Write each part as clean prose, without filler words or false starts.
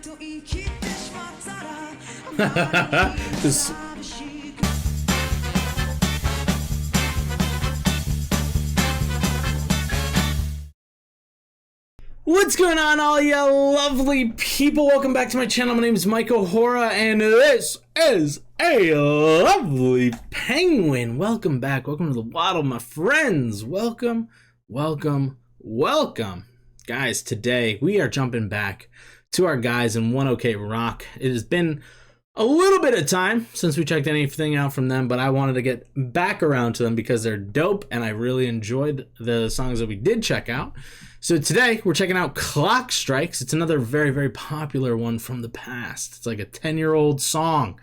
This. What's going on, all ya lovely people? Welcome back to my channel. My name is Mike O'Hora, and this is a lovely penguin. Welcome back. Welcome to the Waddle, my friends. Welcome, welcome, welcome. Guys, today we are jumping back to our guys in 1OK Rock. It has been a little bit of time since we checked anything out from them, but I wanted to get back around to them because they're dope, and I really enjoyed the songs that we did check out. So today we're checking out Clock Strikes. It's another very, very popular one from the past. It's like a 10-year-old song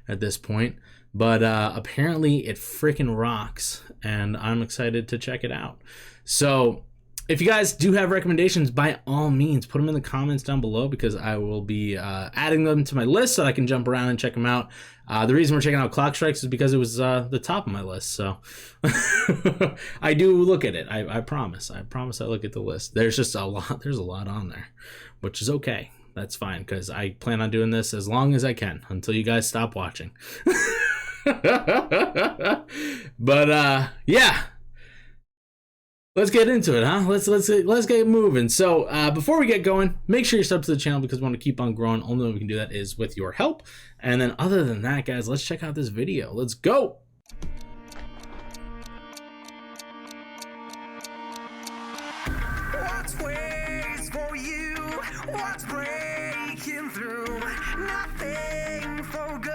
at this point, but apparently it freaking rocks, and I'm excited to check it out. So if you guys do have recommendations, by all means, put them in the comments down below, because I will be adding them to my list so that I can jump around and check them out. The reason we're checking out Clock Strikes is because it was the top of my list. So I do look at it. I promise. I promise I look at the list. There's just a lot. There's a lot on there, which is okay. That's fine, because I plan on doing this as long as I can until you guys stop watching. But yeah. Let's get into it, huh? Let's get moving. So before we get going, make sure you sub to the channel, because we want to keep on growing. Only way we can do that is with your help. And then other than that, guys, let's check out this video. Let's go. What's ways for you? What's breaking through? Nothing for good.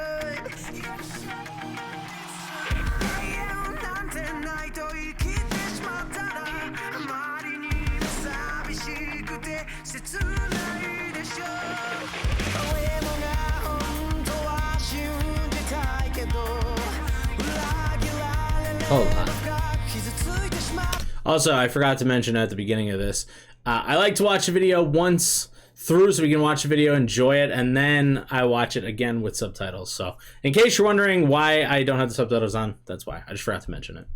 Hold on. Also, I forgot to mention at the beginning of this, I like to watch a video once through so we can watch the video, enjoy it, and then I watch it again with subtitles. So in case you're wondering why I don't have the subtitles on, that's why. I just forgot to mention it.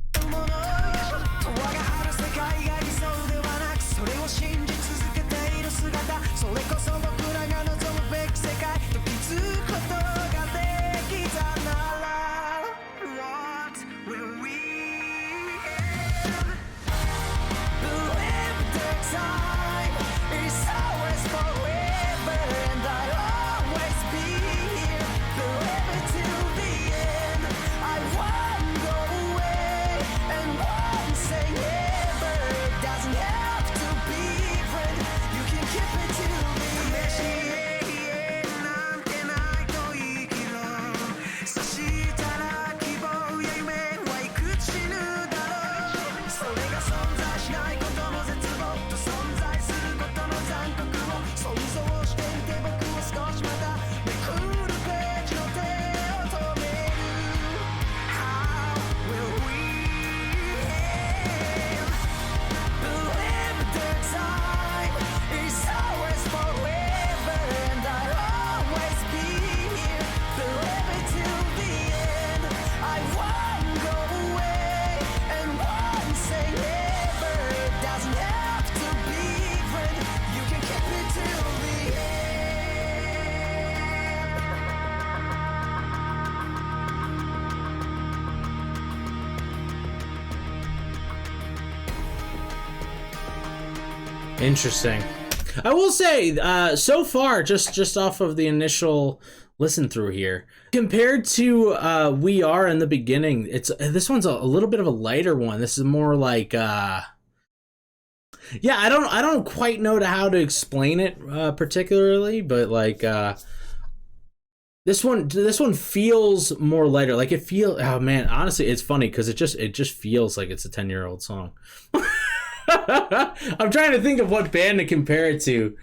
Interesting. I will say, so far, just off of the initial listen through here, compared to We Are in the beginning, this one's a little bit of a lighter one. This is more like, yeah, I don't quite know how to explain it particularly, but like this one feels more lighter. Like oh man, honestly, it's funny because it just feels like it's a 10-year-old song. I'm trying to think of what band to compare it to,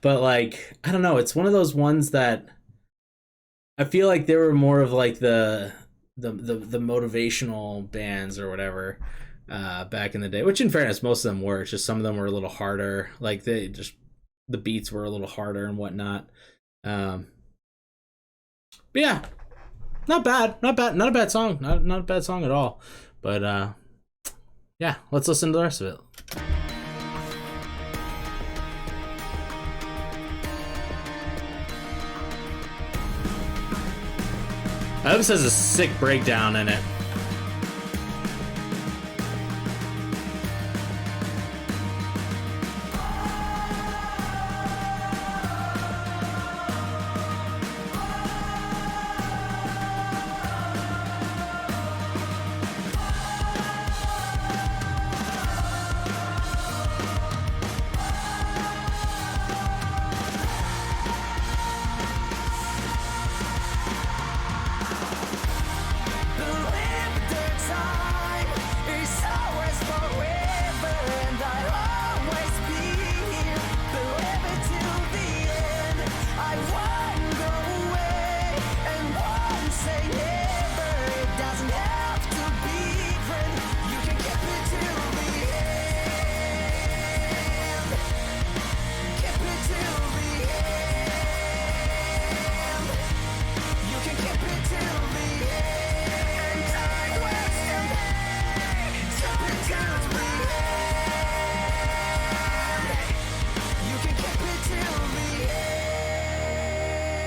but like, I don't know. It's one of those ones that I feel like they were more of like the motivational bands or whatever back in the day. Which, in fairness, most of them were. It's just some of them were a little harder. Like the beats were a little harder and whatnot. But yeah, not bad, not a bad song, not a bad song at all. But yeah, let's listen to the rest of it. I hope this has a sick breakdown in it.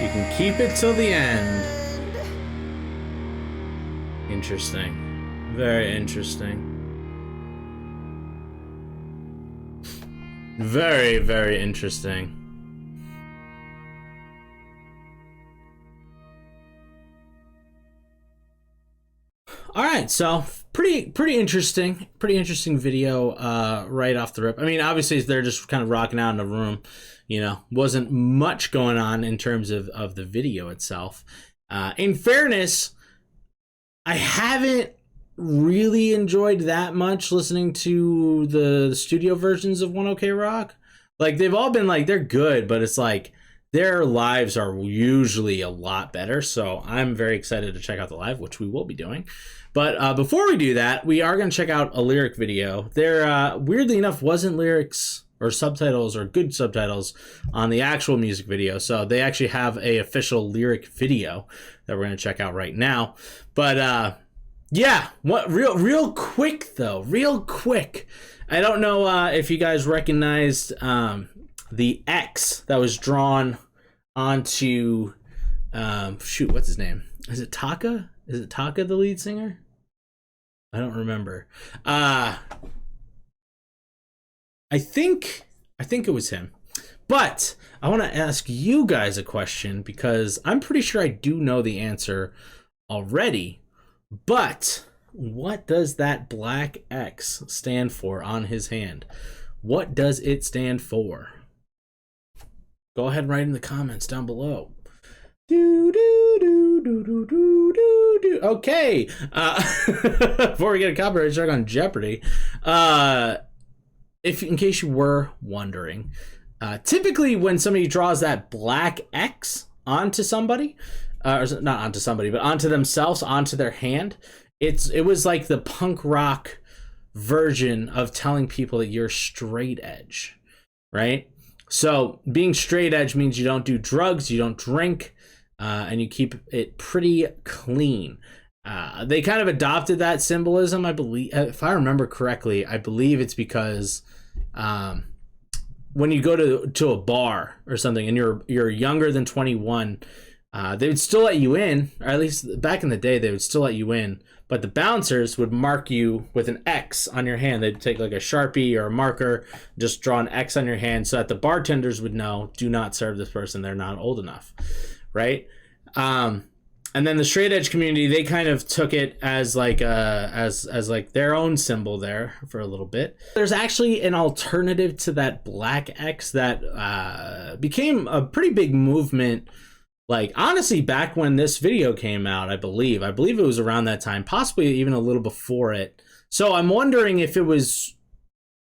You can keep it till the end. Interesting. Very interesting. Very, very interesting. All right, so pretty interesting video right off the rip. I mean, obviously they're just kind of rocking out in the room. You know, wasn't much going on in terms of the video itself. In fairness, I haven't really enjoyed that much listening to the studio versions of One OK Rock. Like, they've all been like, they're good, but it's like their lives are usually a lot better. So I'm very excited to check out the live, which we will be doing. But before we do that, we are going to check out a lyric video. There, weirdly enough, wasn't lyrics or subtitles or good subtitles on the actual music video. So they actually have a official lyric video that we're going to check out right now. But yeah, what real quick though, real quick. I don't know if you guys recognized the X that was drawn onto shoot, what's his name? Is it Taka? Is it Taka, the lead singer? I don't remember. I think it was him. But I want to ask you guys a question because I'm pretty sure I do know the answer already. But what does that black X stand for on his hand? What does it stand for? Go ahead and write in the comments down below. Okay. Before we get a copyright strike on Jeopardy, in case you were wondering, typically when somebody draws that black X onto somebody, or not onto somebody, but onto themselves, onto their hand, it was like the punk rock version of telling people that you're straight edge, right? So being straight edge means you don't do drugs, you don't drink, and you keep it pretty clean. They kind of adopted that symbolism, I believe, if I remember correctly. I believe it's because when you go to a bar or something and you're younger than 21, they would still let you in, or at least back in the day they would still let you in, but the bouncers would mark you with an X on your hand. They'd take like a Sharpie or a marker, just draw an X on your hand so that the bartenders would know, do not serve this person, they're not old enough, right? And then the straight edge community, they kind of took it as like as like their own symbol there for a little bit. There's actually an alternative to that black X that became a pretty big movement. Like, honestly, back when this video came out, I believe it was around that time, possibly even a little before it. So I'm wondering if it was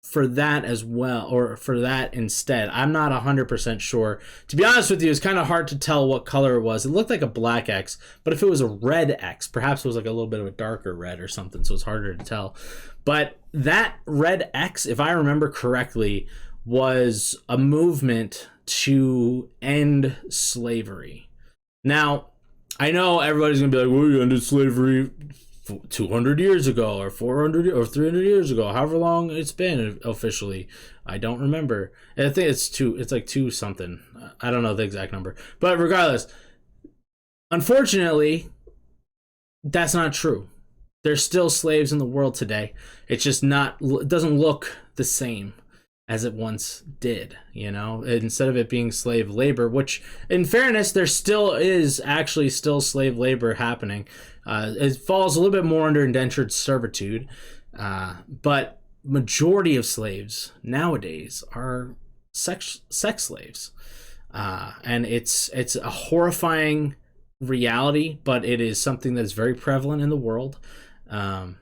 for that as well, or for that instead. I'm not 100% sure. To be honest with you, it's kind of hard to tell what color it was. It looked like a black X, but if it was a red X, perhaps it was like a little bit of a darker red or something, so it's harder to tell. But that red X, if I remember correctly, was a movement to end slavery. Now, I know everybody's gonna be like, well, you ended slavery 200 years ago, or 400 or 300 years ago, however long it's been officially. I don't remember. I think it's like two something. I don't know the exact number. But regardless, unfortunately, That's not true. There's still slaves in the world today. It's just not, it doesn't look the same as it once did, you know? Instead of it being slave labor, which in fairness, there still is actually still slave labor happening. It falls a little bit more under indentured servitude, but majority of slaves nowadays are sex slaves. And it's a horrifying reality, but it is something that's very prevalent in the world. And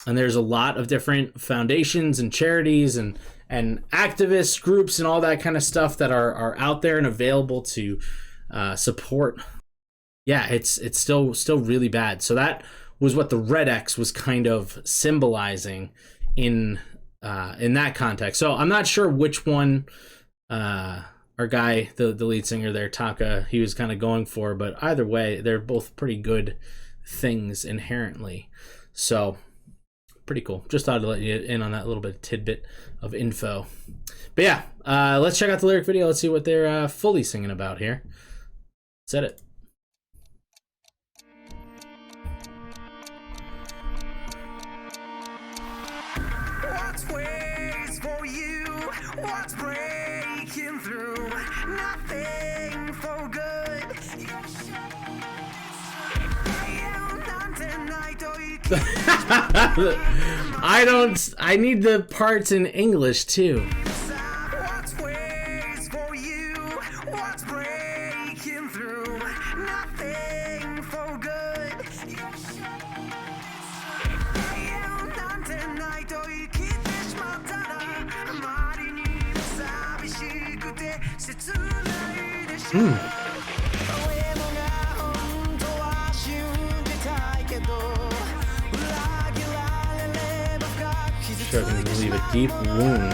there's a lot of different foundations and charities and activist groups and all that kind of stuff that are out there and available to support. Yeah, it's still really bad. So that was what the red X was kind of symbolizing in that context. So I'm not sure which one our guy, the lead singer there, Taka, he was kind of going for, but either way, they're both pretty good things inherently. So pretty cool. Just thought I'd let you in on that little bit tidbit of info. But yeah, let's check out the lyric video. Let's see what they're fully singing about here. Set it. What's ways for you? What's breaking through? Nothing for good. I need the parts in English too. What's ways for you? What's breaking through? Nothing for good. Sure, I can leave a deep wound.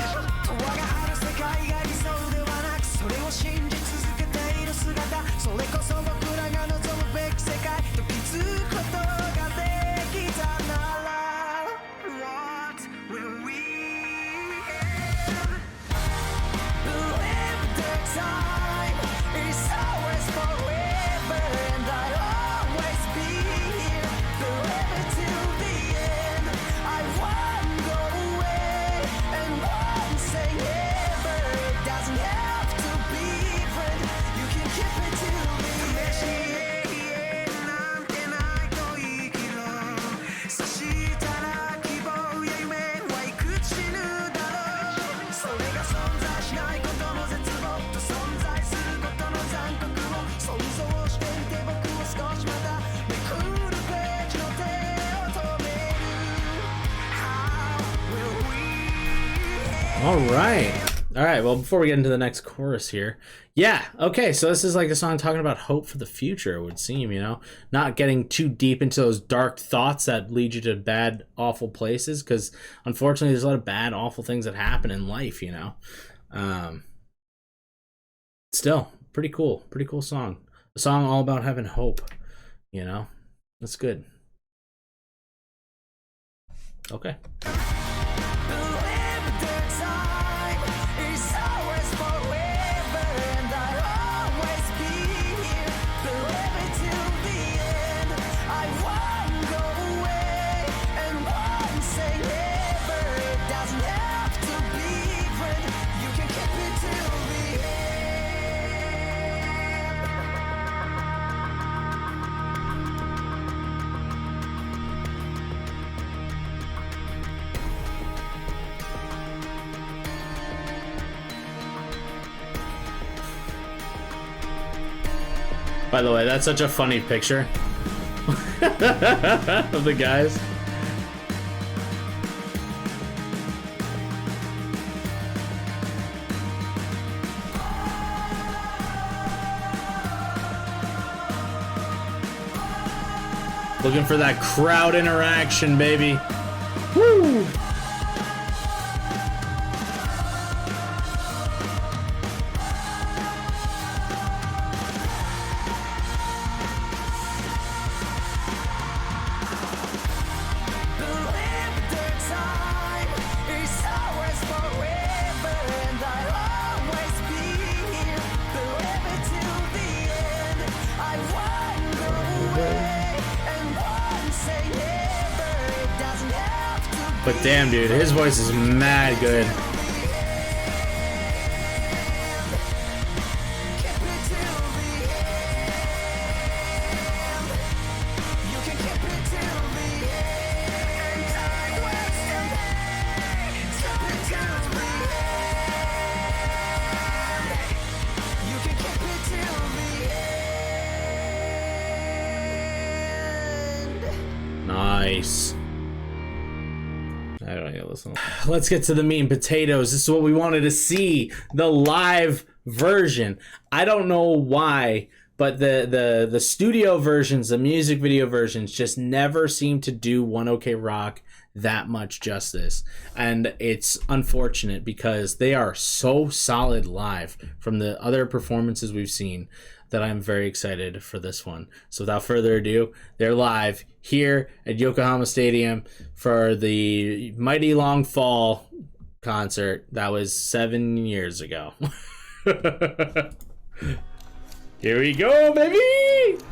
All right. Well, before we get into the next chorus here, yeah. Okay. So this is like a song talking about hope for the future. It would seem, you know, not getting too deep into those dark thoughts that lead you to bad, awful places. Because unfortunately, there's a lot of bad, awful things that happen in life. You know. Still, pretty cool song. A song all about having hope. You know, that's good. Okay. By the way, that's such a funny picture of the guys. Looking for that crowd interaction, baby. Woo! But damn, dude, his voice is mad good. Nice. I don't need to listen. Let's get to the meat and potatoes. This is what we wanted to see, the live version. I don't know why, but the studio versions, the music video versions, just never seem to do One OK Rock that much justice. And it's unfortunate because they are so solid live from the other performances we've seen that I'm very excited for this one. So without further ado, they're live here at Yokohama Stadium for the Mighty Long Fall concert. That was 7 years ago. Here we go, baby!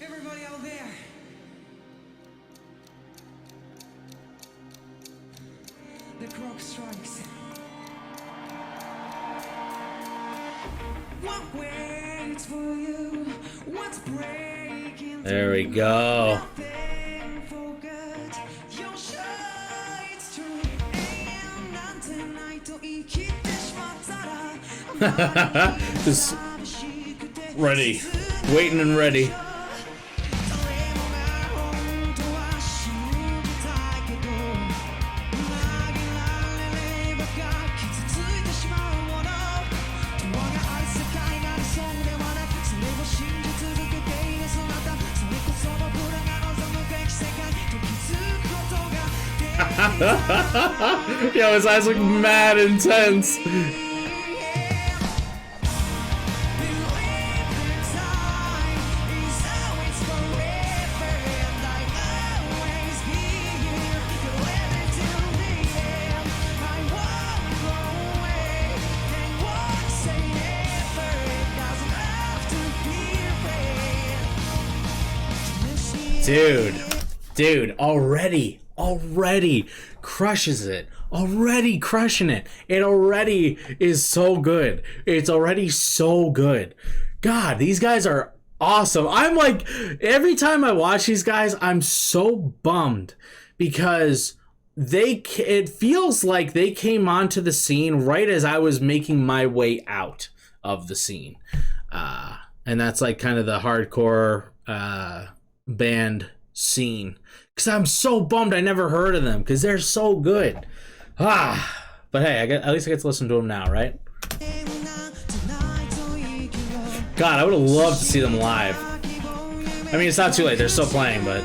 Everybody out there. The clock strikes. What waits for you? What's breaking? There we go. Nothing for good. Your shine's true. And not tonight to eat Just ready. Waiting and ready. Yo, his eyes look mad intense. Dude, already crushes it. Already crushing it. It already is so good. It's already so good. God, these guys are awesome. I'm like, every time I watch these guys, I'm so bummed because it feels like they came onto the scene right as I was making my way out of the scene. And that's like kind of the hardcore band scene. Because I'm so bummed I never heard of them because they're so good. But hey, at least I get to listen to them now, right? God, I would have loved to see them live. I mean, it's not too late. They're still playing, but...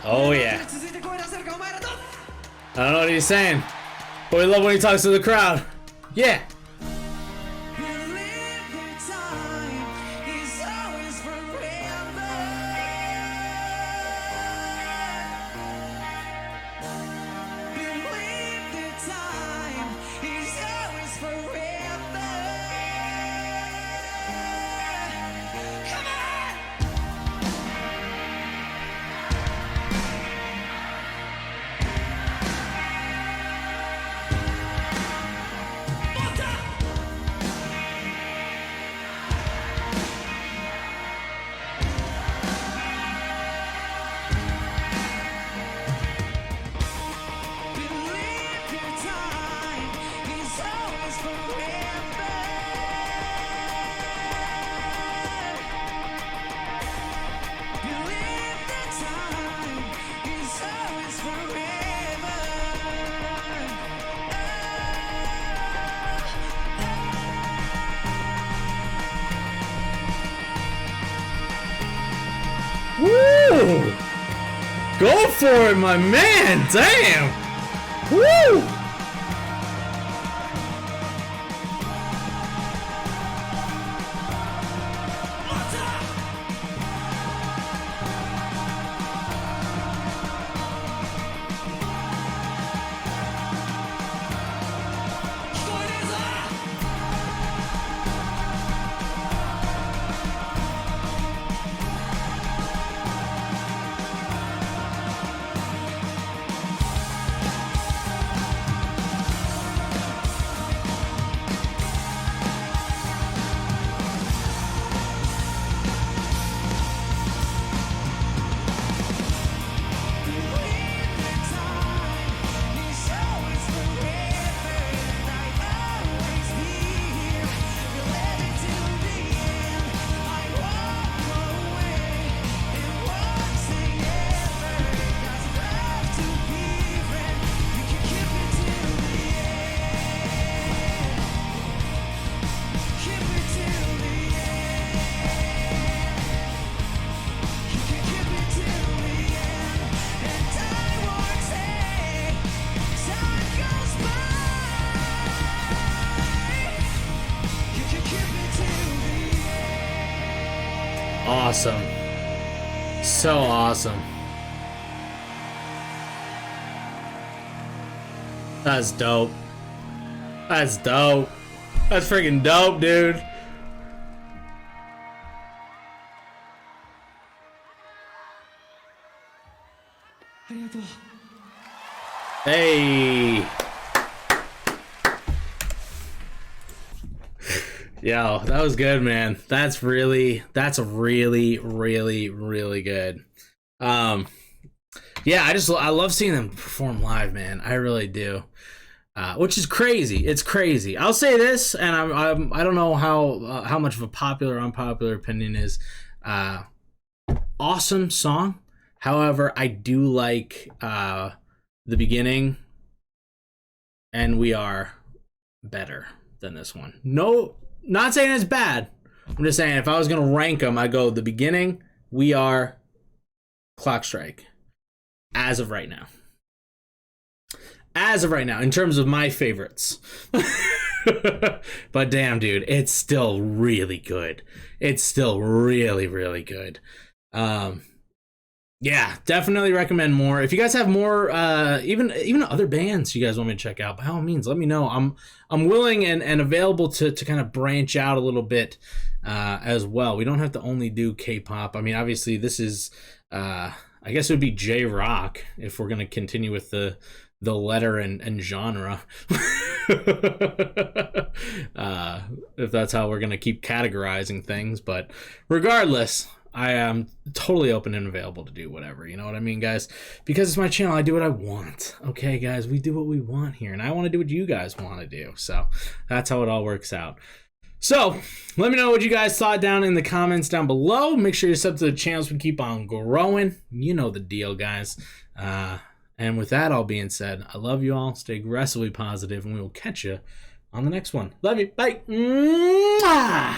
Oh yeah. I don't know what he's saying, but we love when he talks to the crowd. Yeah. time is always forever. Believe that time is always forever. Woo! Go for it, my man! Damn! Woo! Awesome. So awesome. That's dope. That's dope. That's freaking dope, dude. Hey. Yo, that was good, man. That's really good. Yeah, I love seeing them perform live, man. I really do. Which is crazy. It's crazy. I'll say this, and I don't know how much of a popular or unpopular opinion is. Awesome song. However, I do like the beginning, and We Are better than this one. No, not saying it's bad. I'm just saying if I was gonna rank them, I go the beginning, We Are, Clock Strike. As of right now. As of right now, in terms of my favorites. But damn, dude, it's still really good. It's still really good. Yeah, definitely recommend more. If you guys have more, even other bands you guys want me to check out, by all means, let me know. I'm willing and available to kind of branch out a little bit as well. We don't have to only do K-pop. I mean, obviously, this is, I guess it would be J-rock if we're gonna continue with the letter and genre. If that's how we're gonna keep categorizing things, but regardless, I am totally open and available to do whatever, you know what I mean, guys? Because it's my channel, I do what I want. Okay, guys, we do what we want here, and I want to do what you guys want to do. So that's how it all works out. So let me know what you guys thought down in the comments down below. Make sure you sub to the channel so we keep on growing. You know the deal, guys. And with that all being said, I love you all. Stay aggressively positive, and we will catch you on the next one. Love you. Bye. Mwah!